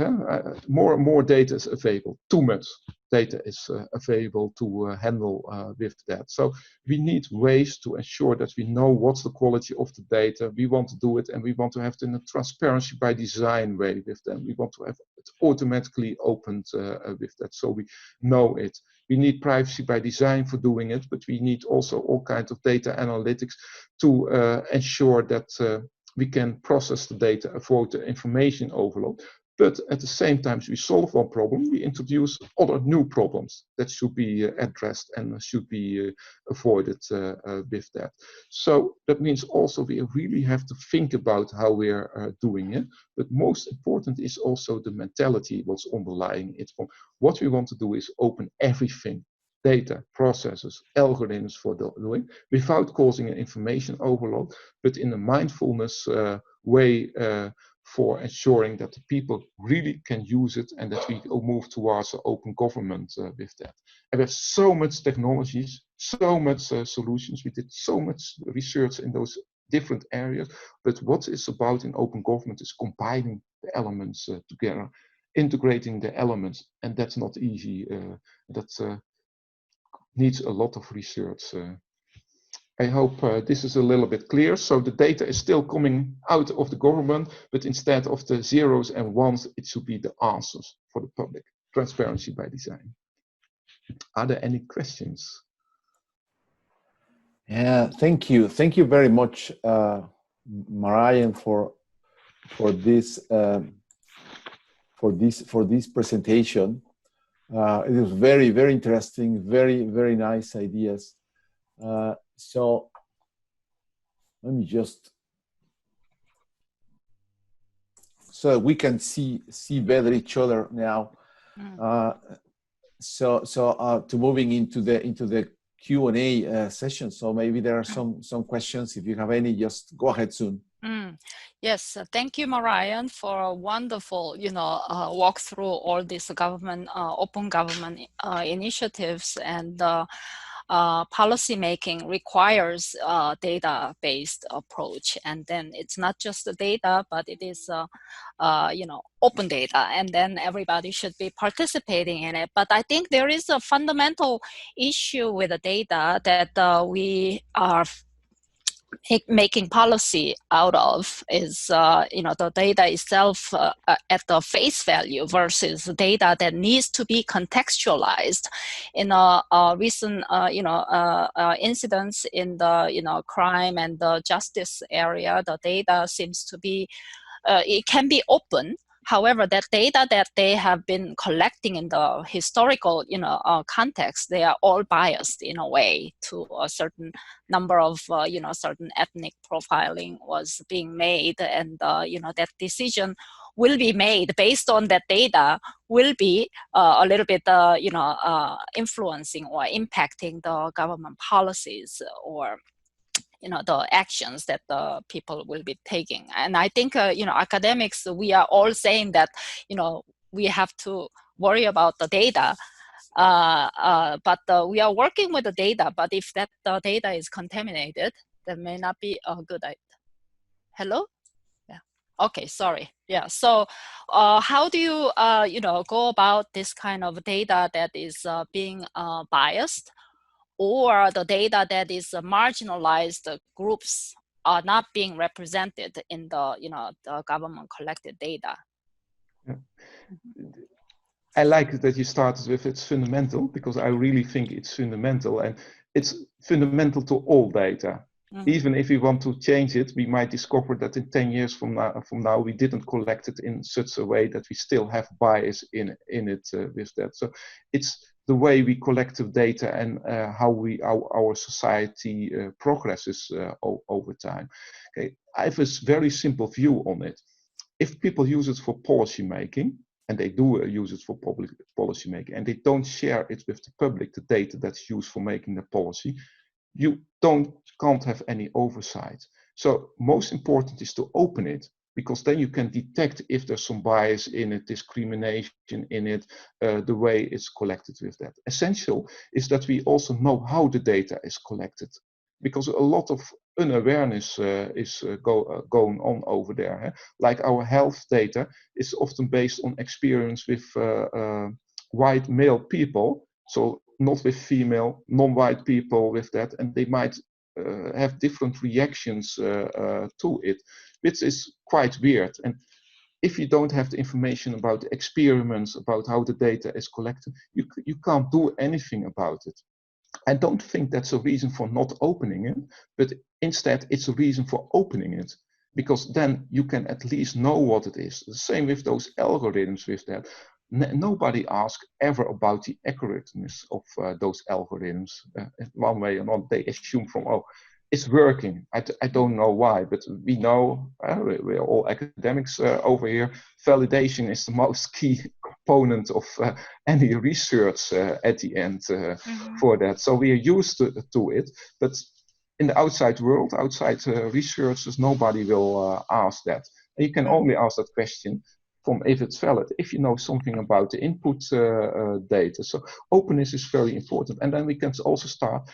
more and more data is available. Too much data is available to handle with that. So we need ways to ensure that we know what's the quality of the data. We want to do it, and we want to have it in a transparency by design way with them. We want to have it automatically opened with that, so we know it. We need privacy by design for doing it, but we need also all kinds of data analytics to ensure that we can process the data, avoid the information overload. But at the same time, we solve one problem, we introduce other new problems that should be addressed and should be avoided with that. So that means also we really have to think about how we're doing it. But most important is also the mentality, what's underlying it. What we want to do is open everything. Data, processes, algorithms for doing, without causing an information overload, but in a mindfulness way for ensuring that the people really can use it, and that we move towards an open government with that. And we have so much technologies, so much solutions. We did so much research in those different areas, but what it's about in open government is combining the elements together, integrating the elements, and that's not easy. That's needs a lot of research. I hope this is a little bit clear. So the data is still coming out of the government, but instead of the zeros and ones, it should be the answers for the public. Transparency by design. Are there any questions? Yeah, thank you. Thank you very much, Marijn, for this presentation. It was very, very interesting, very, very nice ideas. So let me just, so we can see better each other now. So to moving into the Q&A session. So maybe there are some questions. If you have any, just go ahead soon. Yes, thank you, Marijn, for a wonderful, walk through all these government, open government initiatives, and policy making requires a data-based approach. And then it's not just the data, but it is, open data, and then everybody should be participating in it. But I think there is a fundamental issue with the data that we are making policy out of is, the data itself at the face value versus data that needs to be contextualized. In recent, incidents in the, crime and the justice area, the data seems to be, it can be open. However, that data that they have been collecting in the historical, context, they are all biased in a way to a certain number of, certain ethnic profiling was being made, and that decision will be made based on that data will be a little bit, influencing or impacting the government policies or the actions that the people will be taking. And I think, academics, we are all saying that, we have to worry about the data, but we are working with the data, but if that data is contaminated, that may not be a good idea. Hello? Yeah. Okay, sorry. Yeah, so how do you, go about this kind of data that is being biased, or the data that is marginalized groups are not being represented in the, the government collected data? Yeah. I like that you started with it's fundamental, because I really think it's fundamental, and it's fundamental to all data. Even if we want to change it, we might discover that in 10 years from now we didn't collect it in such a way that we still have bias in it with that. So it's the way we collect the data and how our society progresses over time. Okay, I have a very simple view on it. If people use it for policy making, and they do use it for public policy making, and they don't share it with the public, the data that's used for making the policy, you can't have any oversight. So most important is to open it, because then you can detect if there's some bias in it, discrimination in it, the way it's collected with that. Essential is that we also know how the data is collected, because a lot of unawareness is going on over there. Like our health data is often based on experience with white male people, so not with female, non-white people with that, and they might have different reactions to it, which is quite weird. And if you don't have the information about the experiments, about how the data is collected, you can't do anything about it. I don't think that's a reason for not opening it, but instead it's a reason for opening it, because then you can at least know what it is. The same with those algorithms with that. Nobody asks ever about the accurateness of those algorithms. One way or another, they assume from, oh, it's working. I don't know why, but we know, we're all academics over here, validation is the most key component of any research at the end for that. So we are used to it, but in the outside world, outside researchers, nobody will ask that. And you can only ask that question from if it's valid, if you know something about the input data. So openness is very important. And then we can also start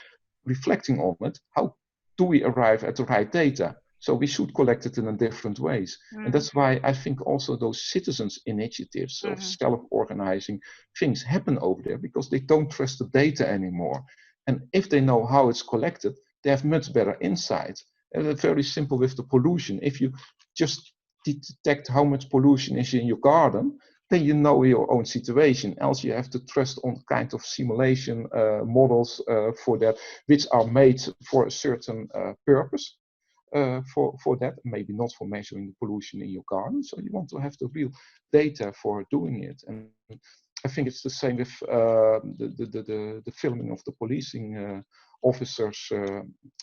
reflecting on it. How do we arrive at the right data? So we should collect it in different ways. And that's why I think also those citizens initiatives of self-organizing things happen over there, because they don't trust the data anymore. And if they know how it's collected, they have much better insight. And very simple with the pollution. If you just detect how much pollution is in your garden, then you know your own situation. Else you have to trust on kind of simulation models for that, which are made for a certain purpose for that, maybe not for measuring the pollution in your garden. So you want to have the real data for doing it. And I think it's the same with the filming of the policing officers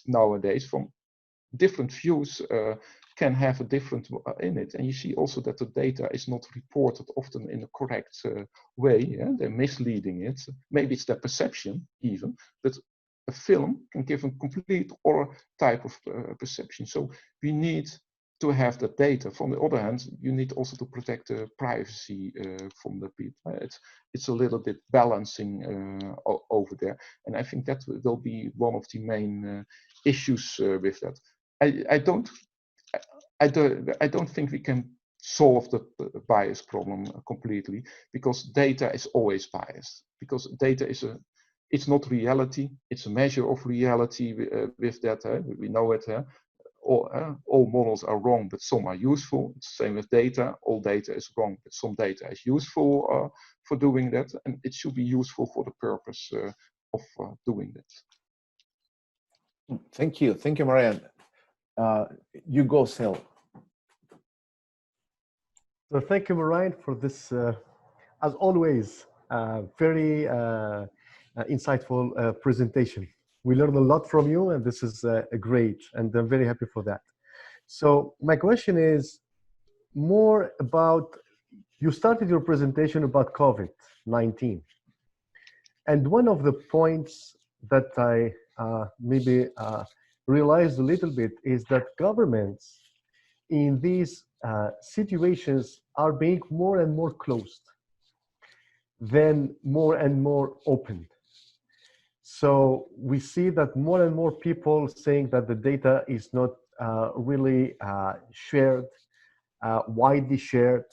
nowadays. From different views can have a different in it, and you see also that the data is not reported often in a correct way. They're misleading it. Maybe it's their perception even, but a film can give a complete other type of perception. So we need to have the data. From the other hand, you need also to protect the privacy from the people. It's a little bit balancing over there, and I think that will be one of the main issues with that. I don't think we can solve the bias problem completely, because data is always biased. Because data is it's not reality. It's a measure of reality with that. We know it. all models are wrong, but some are useful. It's the same with data. All data is wrong, but some data is useful for doing that, and it should be useful for the purpose of doing that. Thank you, Marijn. You go, Sel. So thank you, Marijn, for this, as always, very insightful presentation. We learned a lot from you, and this is great, and I'm very happy for that. So my question is more about, you started your presentation about COVID-19. And one of the points that I maybe realized a little bit is that governments in these situations are being more and more closed, then more and more open. So we see that more and more people saying that the data is not really shared, widely shared.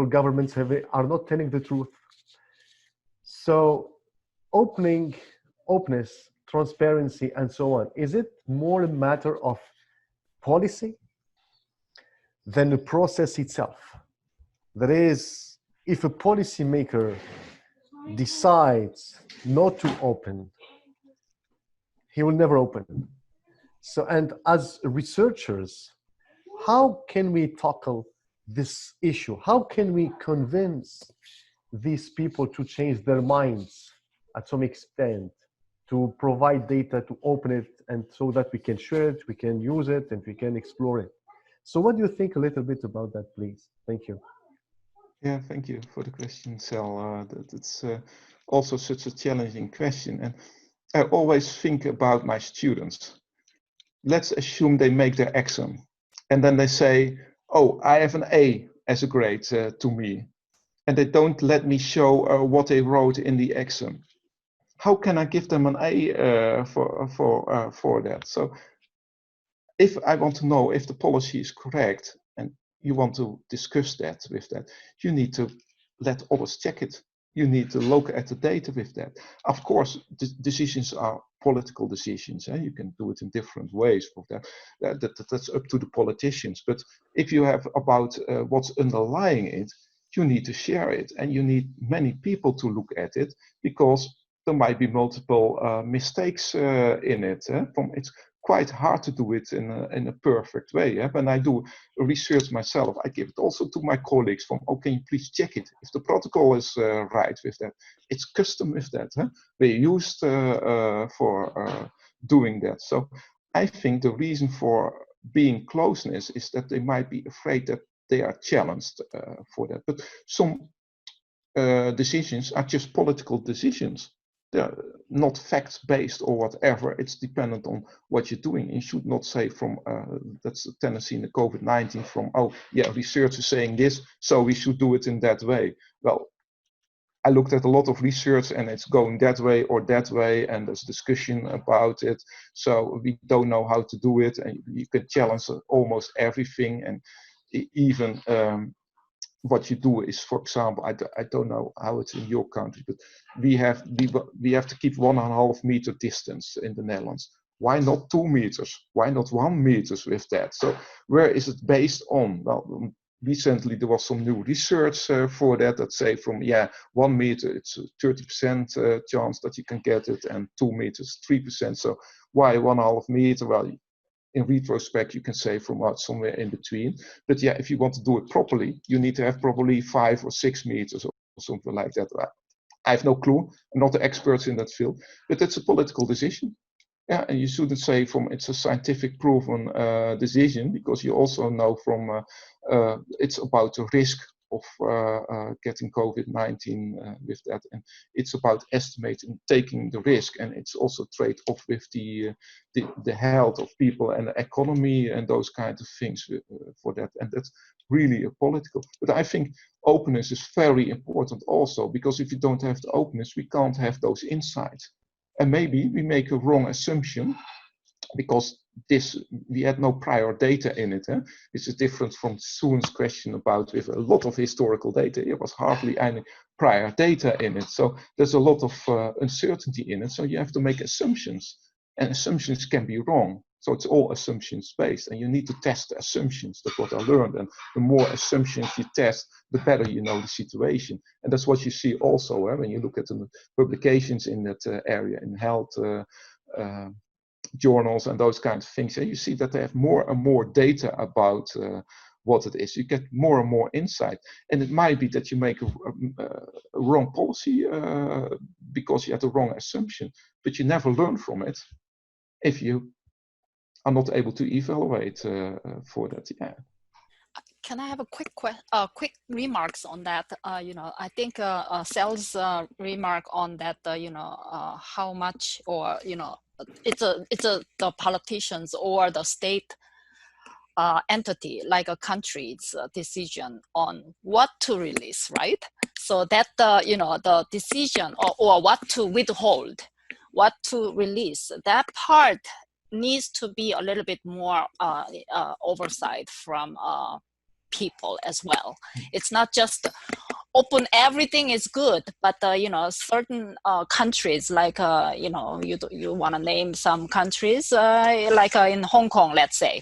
Governments are not telling the truth. So openness, transparency, and so on, is it more a matter of policy than the process itself? That is, if a policymaker decides not to open, he will never open. So, and as researchers, how can we tackle this issue? How can we convince these people to change their minds at some extent, to provide data, to open it, and so that we can share it, we can use it, and we can explore it? So what do you think a little bit about that, please? Thank you. Yeah, thank you for the question, Sel. It's also such a challenging question. And I always think about my students. Let's assume they make their exam. And then they say, oh, I have an A as a grade to me. And they don't let me show what they wrote in the exam. How can I give them an A for that? So if I want to know if the policy is correct and you want to discuss that with that, you need to let others check it. You need to look at the data with that. Of course, decisions are political decisions. You can do it in different ways. That's up to the politicians. But if you have about what's underlying it, you need to share it, and you need many people to look at it, because there might be multiple mistakes in it. It's quite hard to do it in a perfect way. When I do research myself, I give it also to my colleagues from, oh, can you please check it if the protocol is right with that. It's custom with that. We're used for doing that. So I think the reason for being closeness is that they might be afraid that they are challenged for that. But some decisions are just political decisions. They're not fact-based or whatever. It's dependent on what you're doing. You should not say from, that's a tendency in the COVID-19 from, oh, yeah, research is saying this, so we should do it in that way. Well, I looked at a lot of research and it's going that way or that way, and there's discussion about it. So we don't know how to do it, and you can challenge almost everything. And even what you do is, for example, I don't know how it's in your country, but we have to keep 1.5 meter distance in the Netherlands. Why not 2 meters? Why not 1 meter with that? So where is it based on? Well, recently there was some new research for that say from 1 meter it's a 30% chance that you can get it, and 2 meters 3%. So why 1.5 meter? Well, in retrospect, you can say from somewhere in between. But yeah, if you want to do it properly, you need to have probably 5 or 6 meters or something like that. I have no clue. I'm not the expert in that field, but it's a political decision. Yeah, and you shouldn't say from it's a scientific proven decision, because you also know from it's about the risk of getting COVID-19 with that, and it's about estimating, taking the risk, and it's also trade-off with the health of people and the economy and those kinds of things for that, and that's really a political. But I think openness is very important also, because if you don't have the openness, we can't have those insights, and maybe we make a wrong assumption because we had no prior data in it. This is different from Soon's question about with a lot of historical data. There was hardly any prior data in it. So there's a lot of uncertainty in it. So you have to make assumptions, and assumptions can be wrong. So it's all assumptions based, and you need to test the assumptions. That's what I learned. And the more assumptions you test, the better you know the situation. And that's what you see also when you look at the publications in that area, in health journals and those kinds of things. And you see that they have more and more data about what it is. You get more and more insight. And it might be that you make a wrong policy because you had the wrong assumption, but you never learn from it if you are not able to evaluate for that. Yeah. Can I have a quick remarks on that? I think Sal's remark on that, how much, or it's the politicians or the state entity, like a country's decision on what to release, right? So that the decision or what to withhold, what to release, that part needs to be a little bit more oversight from people as well. It's not just open, everything is good, but certain countries, like you want to name some countries, like in Hong Kong, let's say,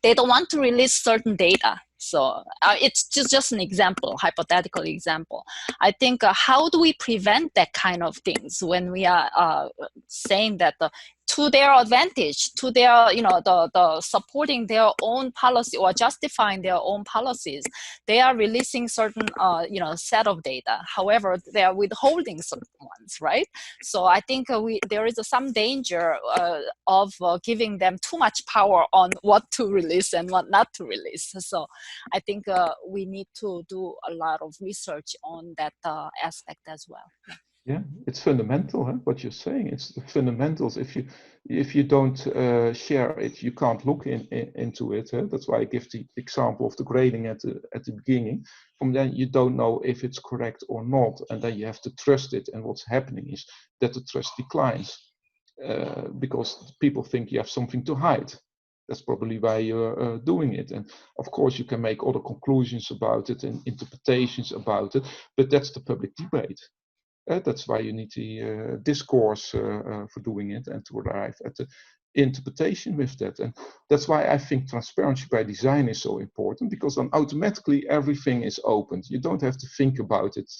they don't want to release certain data. So it's just an example, hypothetical example. I think how do we prevent that kind of things when we are saying that to their advantage, to their, the supporting their own policy or justifying their own policies, they are releasing certain, set of data. However, they are withholding certain ones, right? So I think there is some danger of giving them too much power on what to release and what not to release. So I think we need to do a lot of research on that aspect as well. Yeah, it's fundamental, huh? What you're saying. It's the fundamentals. If you don't share it, you can't look into it. Huh? That's why I give the example of the grading at the beginning. From then you don't know if it's correct or not, and then you have to trust it. And what's happening is that the trust declines because people think you have something to hide. That's probably why you're doing it. And of course, you can make other conclusions about it and interpretations about it, but that's the public debate. That's why you need the discourse for doing it and to arrive at the interpretation with that. And that's why I think transparency by design is so important, because then automatically everything is opened. You don't have to think about it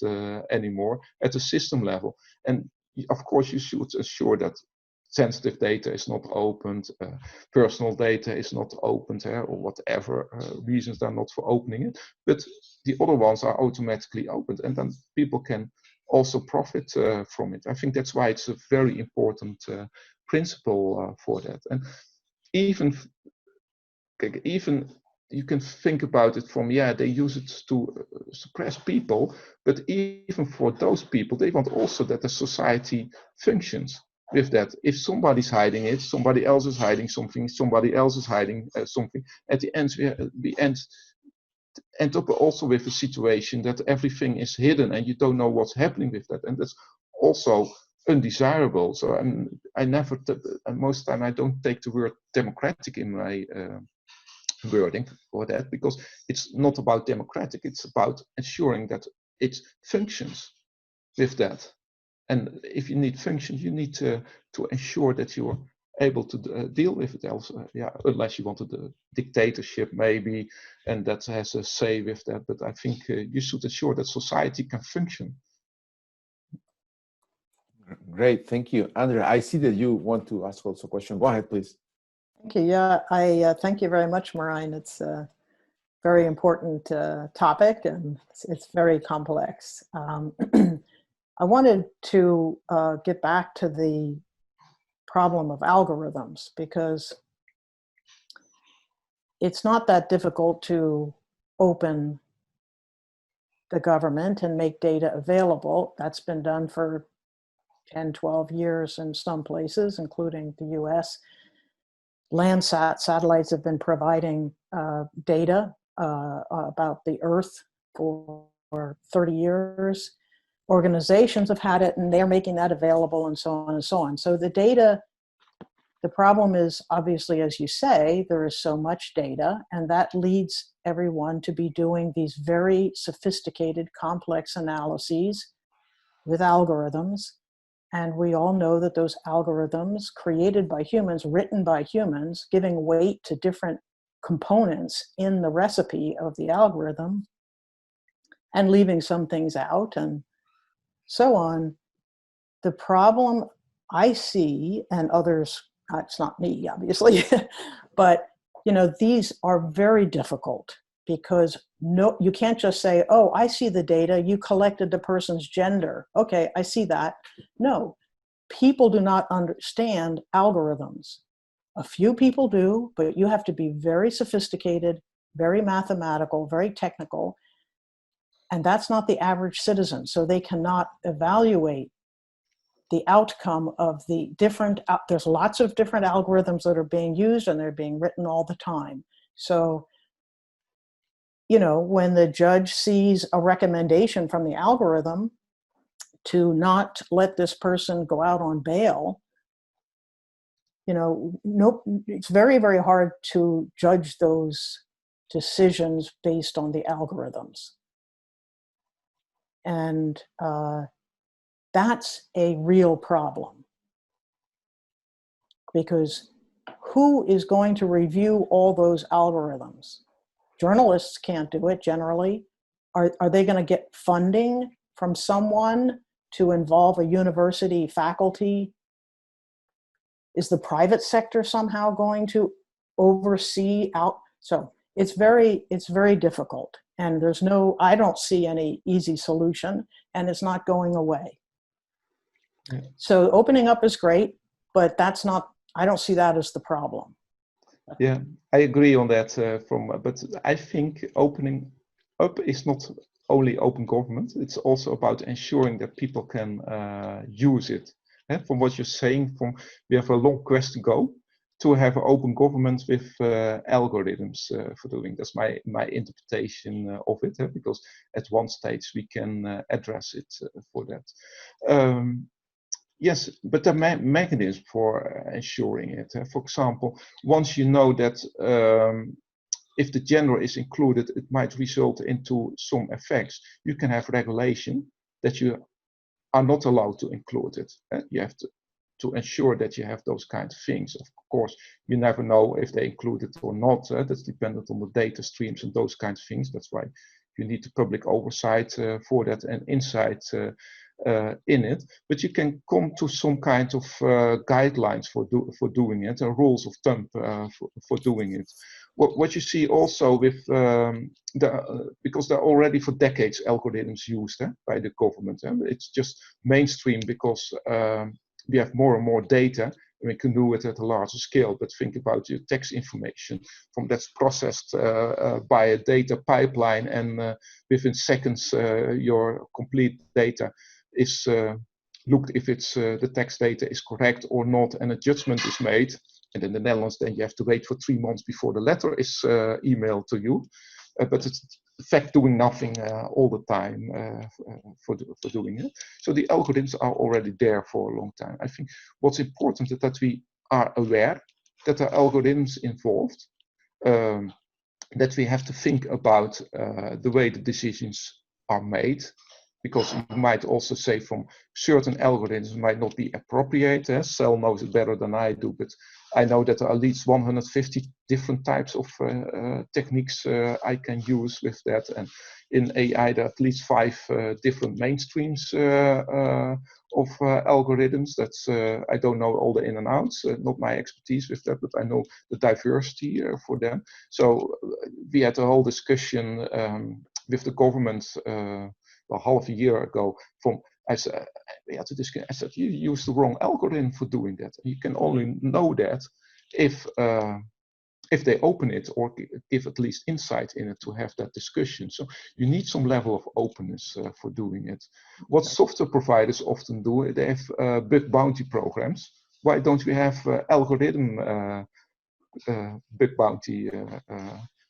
anymore at the system level. And of course, you should ensure that sensitive data is not opened, personal data is not opened, or whatever reasons are not for opening it. But the other ones are automatically opened, and then people can also profit from it. I think that's why it's a very important principle for that. And even you can think about it from, they use it to suppress people, but even for those people, they want also that the society functions with that. If somebody's hiding it, somebody else is hiding something, somebody else is hiding something. At the end, we end up also with a situation that everything is hidden and you don't know what's happening with that, and that's also undesirable. So I never, and most of the time I don't take the word democratic in my wording for that, because it's not about democratic, it's about ensuring that it functions with that. And if you need function, you need to ensure that you're able to deal with it else, unless you wanted a dictatorship maybe, and that has a say with that. But I think you should ensure that society can function. Great, thank you. Andrea, I see that you want to ask also a question. Go ahead, please. Thank you. Yeah, I thank you very much, Marijn. It's a very important topic, and it's very complex. I wanted to get back to the problem of algorithms, because it's not that difficult to open the government and make data available. That's been done for 10, 12 years in some places, including the US. Landsat satellites have been providing data about the Earth for 30 years. Organizations have had it and they're making that available, and so on and so on. So the data, the problem is obviously, as you say, there is so much data, and that leads everyone to be doing these very sophisticated, complex analyses with algorithms. And we all know that those algorithms created by humans, written by humans, giving weight to different components in the recipe of the algorithm and leaving some things out and so on. The problem I see, and others, it's not me, obviously, but these are very difficult because you can't just say, oh, I see the data, you collected the person's gender. Okay, I see that. No, people do not understand algorithms. A few people do, but you have to be very sophisticated, very mathematical, very technical. And that's not the average citizen. So they cannot evaluate the outcome of the different, there's lots of different algorithms that are being used and they're being written all the time. So, when the judge sees a recommendation from the algorithm to not let this person go out on bail, it's very, very hard to judge those decisions based on the algorithms. And that's a real problem. Because who is going to review all those algorithms? Journalists can't do it generally. Are they going to get funding from someone to involve a university faculty? Is the private sector somehow going to oversee out? So it's very difficult. And I don't see any easy solution, and it's not going away. Yeah. So opening up is great, but I don't see that as the problem. Yeah, I agree on that. But I think opening up is not only open government, it's also about ensuring that people can use it. From what you're saying, we have a long quest to go to have an open government with algorithms for doing. That's my interpretation of it, because at one stage we can address it for that. Yes, but there are mechanisms for ensuring it. For example, once you know that if the gender is included, it might result into some effects. You can have regulation that you are not allowed to include it. You have to ensure that you have those kind of things. Of course, you never know if they include it or not. That's dependent on the data streams and those kind of things. That's why you need the public oversight for that and insight in it. But you can come to some kind of guidelines for doing it, and rules of thumb for doing it. What you see also with because there are already for decades algorithms used by the government. It's just mainstream because we have more and more data and we can do it at a larger scale. But think about your tax information that's processed by a data pipeline, and within seconds your complete data is looked if it's the tax data is correct or not, and a judgment is made. And in the Netherlands, then you have to wait for 3 months before the letter is emailed to you. But it's in fact doing nothing all the time for doing it. So the algorithms are already there for a long time. I think what's important is that we are aware that there are algorithms involved, that we have to think about the way the decisions are made. Because you might also say from certain algorithms might not be appropriate. Cell knows it better than I do, but I know that there are at least 150 different types of techniques I can use with that. And in AI, there are at least 5 different mainstreams of algorithms. That's I don't know all the in and outs, not my expertise with that, but I know the diversity for them. So we had a whole discussion with the government half a year ago. I said you used the wrong algorithm for doing that. You can only know that if they open it or give at least insight in it to have that discussion. So you need some level of openness for doing it. What software providers often do, they have bug bounty programs. Why don't we have algorithm bug bounty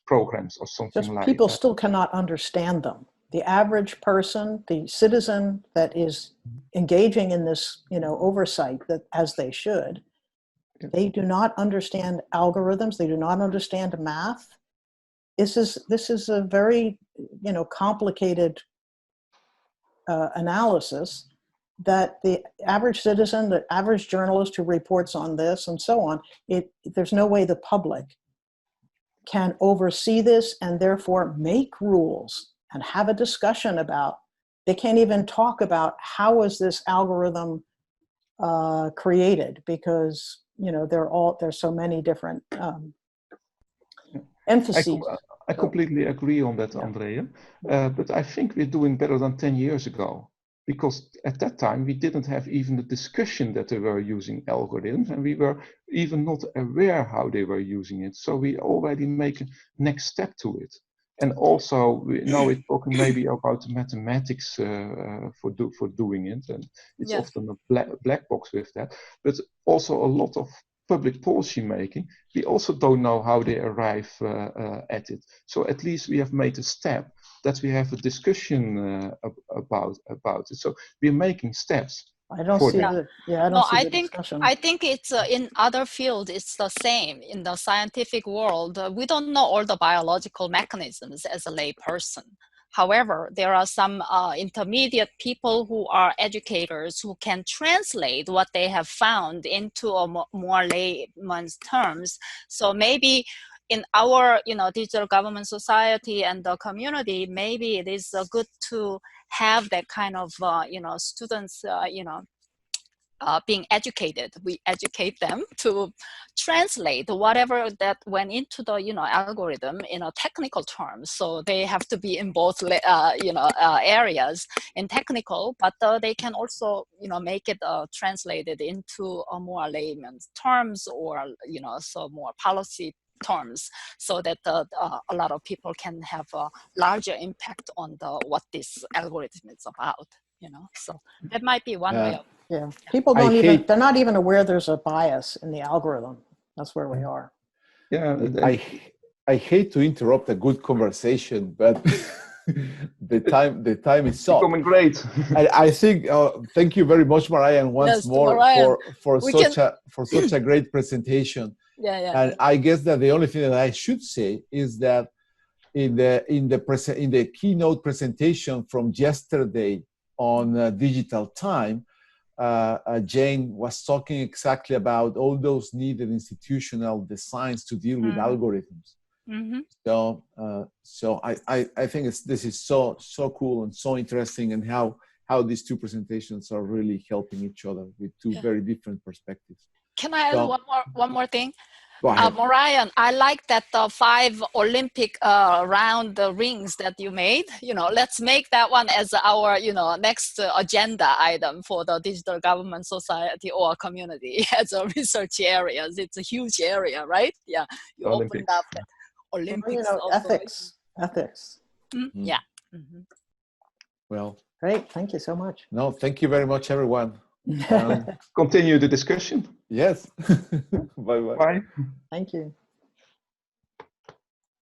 programs or something just like that? People still cannot understand them. The average person, the citizen that is engaging in this, oversight, that as they should, they do not understand algorithms. They do not understand math. This is a very, complicated analysis, that the average citizen, the average journalist who reports on this and so on, there's no way the public can oversee this and therefore make rules and have a discussion about. They can't even talk about how is this algorithm created, because there's so many different emphases. I completely agree on that, Andrea. But I think we're doing better than 10 years ago, because at that time we didn't have even the discussion that they were using algorithms, and we were even not aware how they were using it. So we already make a next step to it. And also now we're talking maybe about mathematics for doing it, and it's often a black box with that. But also a lot of public policy making, we also don't know how they arrive at it. So at least we have made a step that we have a discussion about it. So we're making steps. I don't see the discussion. I think it's in other fields, it's the same. In the scientific world, we don't know all the biological mechanisms as a lay person. However, there are some intermediate people who are educators who can translate what they have found into a more layman's terms. So maybe in our, digital government society and the community, maybe it is good to have that kind of, students, being educated. We educate them to translate whatever that went into the, algorithm in a technical terms. So they have to be in both, areas in technical, but they can also, make it translated into a more layman's terms, or, so more policy terms, so that a lot of people can have a larger impact on what this algorithm is about. So that might be one way of. People they're not even aware there's a bias in the algorithm. That's where we are. I hate to interrupt a good conversation, but the time is up. Becoming great. I think thank you very much, Marijn, once more Mariah, for such a great presentation. And I guess that the only thing that I should say is that in the keynote presentation from yesterday on Digital Time, Jane was talking exactly about all those needed institutional designs to deal with algorithms. Mm-hmm. So I think this is so cool and so interesting, and how these two presentations are really helping each other with two very different perspectives. Can I add one more thing? Go ahead. Marijn, I like that the 5 Olympic round rings that you made. Let's make that one as our, next agenda item for the digital government society or community as a research areas. It's a huge area, right? Yeah, you opened up that Olympics. Ethics. Mm-hmm. Yeah. Mm-hmm. Well, great. Thank you so much. No, thank you very much, everyone. Continue the discussion. Yes. Bye-bye. Bye. Thank you.